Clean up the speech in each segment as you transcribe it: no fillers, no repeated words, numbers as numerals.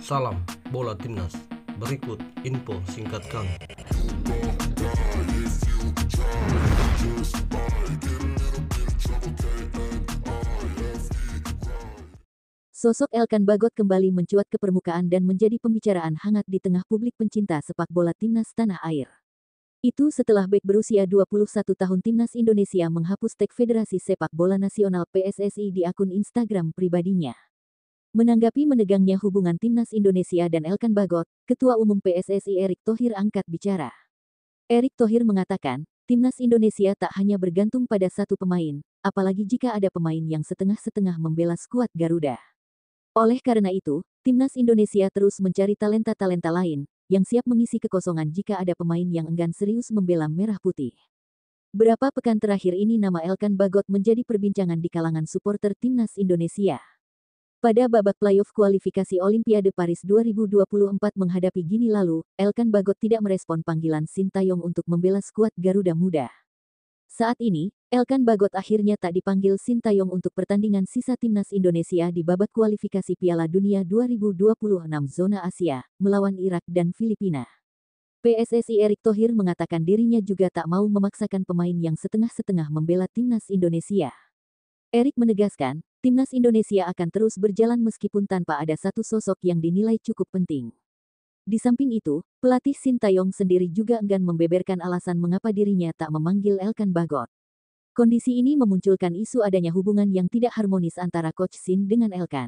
Salam Bola Timnas. Berikut info singkat kami. Sosok Elkan Bagot kembali mencuat ke permukaan dan menjadi pembicaraan hangat di tengah publik pencinta sepak bola timnas tanah air. Itu setelah bek berusia 21 tahun timnas Indonesia menghapus tag Federasi Sepak Bola Nasional PSSI di akun Instagram pribadinya. Menanggapi menegangnya hubungan timnas Indonesia dan Elkan Bagot, Ketua Umum PSSI Erick Thohir angkat bicara. Erick Thohir mengatakan, timnas Indonesia tak hanya bergantung pada satu pemain, apalagi jika ada pemain yang setengah-setengah membela skuad Garuda. Oleh karena itu, timnas Indonesia terus mencari talenta-talenta lain, yang siap mengisi kekosongan jika ada pemain yang enggan serius membela merah putih. Berapa pekan terakhir ini nama Elkan Bagot menjadi perbincangan di kalangan supporter timnas Indonesia. Pada babak playoff kualifikasi Olimpiade Paris 2024 menghadapi Gini lalu, Elkan Bagot tidak merespon panggilan Sintayong untuk membela skuad Garuda Muda. Saat ini, Elkan Bagot akhirnya tak dipanggil Sintayong untuk pertandingan sisa timnas Indonesia di babak kualifikasi Piala Dunia 2026 zona Asia, melawan Irak dan Filipina. PSSI Erick Thohir mengatakan dirinya juga tak mau memaksakan pemain yang setengah-setengah membela timnas Indonesia. Erick menegaskan, timnas Indonesia akan terus berjalan meskipun tanpa ada satu sosok yang dinilai cukup penting. Di samping itu, pelatih Sintayong sendiri juga enggan membeberkan alasan mengapa dirinya tak memanggil Elkan Bagot. Kondisi ini memunculkan isu adanya hubungan yang tidak harmonis antara Coach Sin dengan Elkan.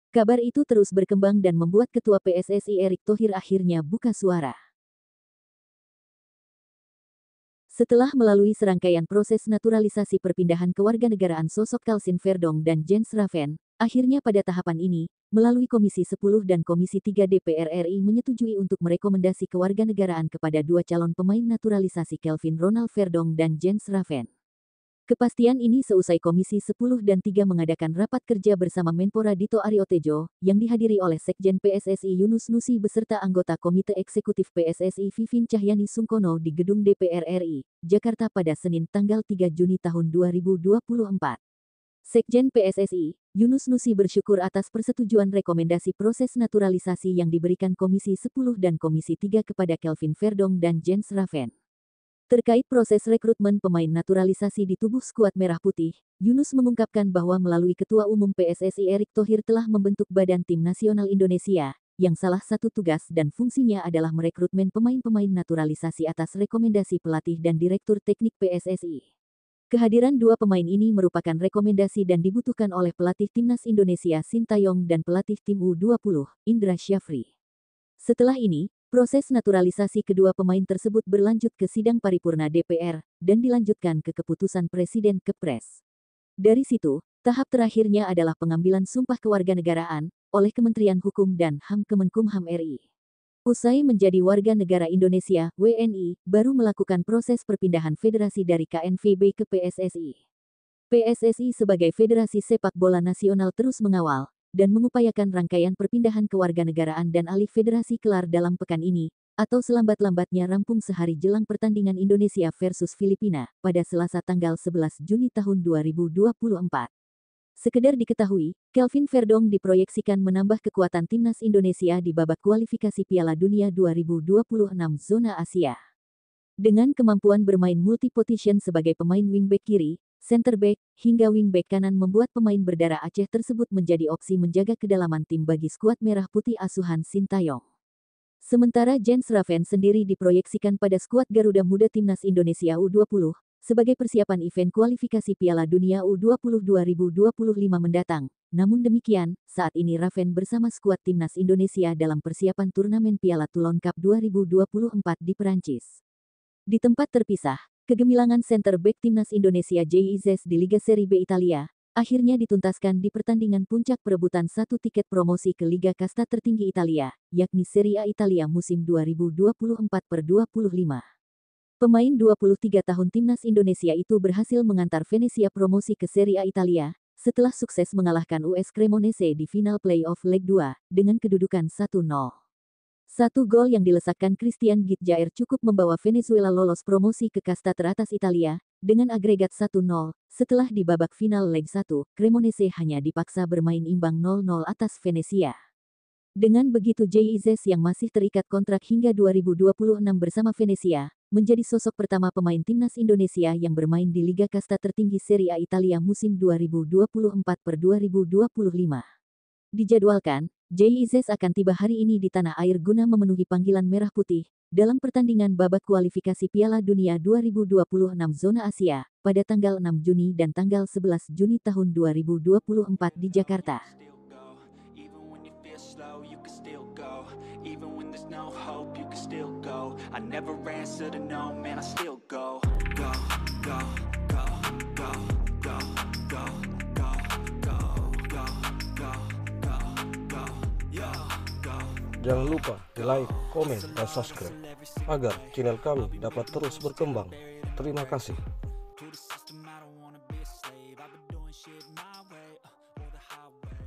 Kabar itu terus berkembang dan membuat Ketua PSSI Erick Thohir akhirnya buka suara. Setelah melalui serangkaian proses naturalisasi perpindahan kewarganegaraan sosok Calvin Verdong dan Jens Raven, akhirnya pada tahapan ini, melalui Komisi 10 dan Komisi 3 DPR RI menyetujui untuk merekomendasi kewarganegaraan kepada dua calon pemain naturalisasi Calvin Ronald Verdong dan Jens Raven. Kepastian ini seusai Komisi 10 dan 3 mengadakan rapat kerja bersama Menpora Dito Aryo Tejo, yang dihadiri oleh Sekjen PSSI Yunus Nusi beserta anggota Komite Eksekutif PSSI Vivin Cahyani Sungkono di Gedung DPR RI, Jakarta pada Senin tanggal 3 Juni tahun 2024. Sekjen PSSI, Yunus Nusi bersyukur atas persetujuan rekomendasi proses naturalisasi yang diberikan Komisi 10 dan Komisi 3 kepada Calvin Verdong dan Jens Raven. Terkait proses rekrutmen pemain naturalisasi di tubuh skuad Merah Putih, Yunus mengungkapkan bahwa melalui Ketua Umum PSSI Erick Thohir telah membentuk Badan Tim Nasional Indonesia, yang salah satu tugas dan fungsinya adalah merekrutmen pemain-pemain naturalisasi atas rekomendasi pelatih dan Direktur Teknik PSSI. Kehadiran dua pemain ini merupakan rekomendasi dan dibutuhkan oleh pelatih Timnas Indonesia Sintayong dan pelatih tim U20, Indra Syafri. Setelah ini, proses naturalisasi kedua pemain tersebut berlanjut ke sidang paripurna DPR, dan dilanjutkan ke keputusan Presiden Kepres. Dari situ, tahap terakhirnya adalah pengambilan sumpah kewarganegaraan, oleh Kementerian Hukum dan HAM Kemenkumham RI. Usai menjadi warga negara Indonesia, WNI, baru melakukan proses perpindahan federasi dari KNVB ke PSSI. PSSI sebagai Federasi Sepak Bola Nasional terus mengawal, dan mengupayakan rangkaian perpindahan kewarganegaraan dan alih federasi kelar dalam pekan ini, atau selambat-lambatnya rampung sehari jelang pertandingan Indonesia versus Filipina, pada Selasa tanggal 11 Juni tahun 2024. Sekedar diketahui, Calvin Verdong diproyeksikan menambah kekuatan timnas Indonesia di babak kualifikasi Piala Dunia 2026 zona Asia. Dengan kemampuan bermain multi-position sebagai pemain wingback kiri, center back, hingga wingback kanan membuat pemain berdarah Aceh tersebut menjadi opsi menjaga kedalaman tim bagi skuad Merah Putih asuhan Sintayong. Sementara Jens Raven sendiri diproyeksikan pada skuad Garuda Muda Timnas Indonesia U20, sebagai persiapan event kualifikasi Piala Dunia U20 2025 mendatang. Namun demikian, saat ini Raven bersama skuad Timnas Indonesia dalam persiapan turnamen Piala Toulon Cup 2024 di Perancis. Di tempat terpisah, kegemilangan center back timnas Indonesia JIZES di Liga Serie B Italia, akhirnya dituntaskan di pertandingan puncak perebutan satu tiket promosi ke Liga Kasta tertinggi Italia, yakni Serie A Italia musim 2024/25. Pemain 23 tahun timnas Indonesia itu berhasil mengantar Venezia promosi ke Serie A Italia, setelah sukses mengalahkan US Cremonese di final playoff leg 2, dengan kedudukan 1-0. Satu gol yang dilesakkan Christian Gitjaer cukup membawa Venezuela lolos promosi ke kasta teratas Italia, dengan agregat 1-0, setelah di babak final leg 1, Cremonese hanya dipaksa bermain imbang 0-0 atas Venezia. Dengan begitu JIZ yang masih terikat kontrak hingga 2026 bersama Venezia, menjadi sosok pertama pemain timnas Indonesia yang bermain di Liga Kasta tertinggi Serie A Italia musim 2024-2025. Dijadwalkan, JIZ akan tiba hari ini di tanah air guna memenuhi panggilan merah putih dalam pertandingan babak kualifikasi Piala Dunia 2026 zona Asia pada tanggal 6 Juni dan tanggal 11 Juni tahun 2024 di Jakarta. Even when there's no hope, you can still go. I never answer to no, man, I still go. Go, go, go, go, go, go, go, go, go, go, go, go, yo, go. Jangan lupa di like, komen, dan subscribe agar channel kami dapat terus berkembang. Terima kasih. To the system, I don't wanna be a slave. I've been doing shit my way, or the highway.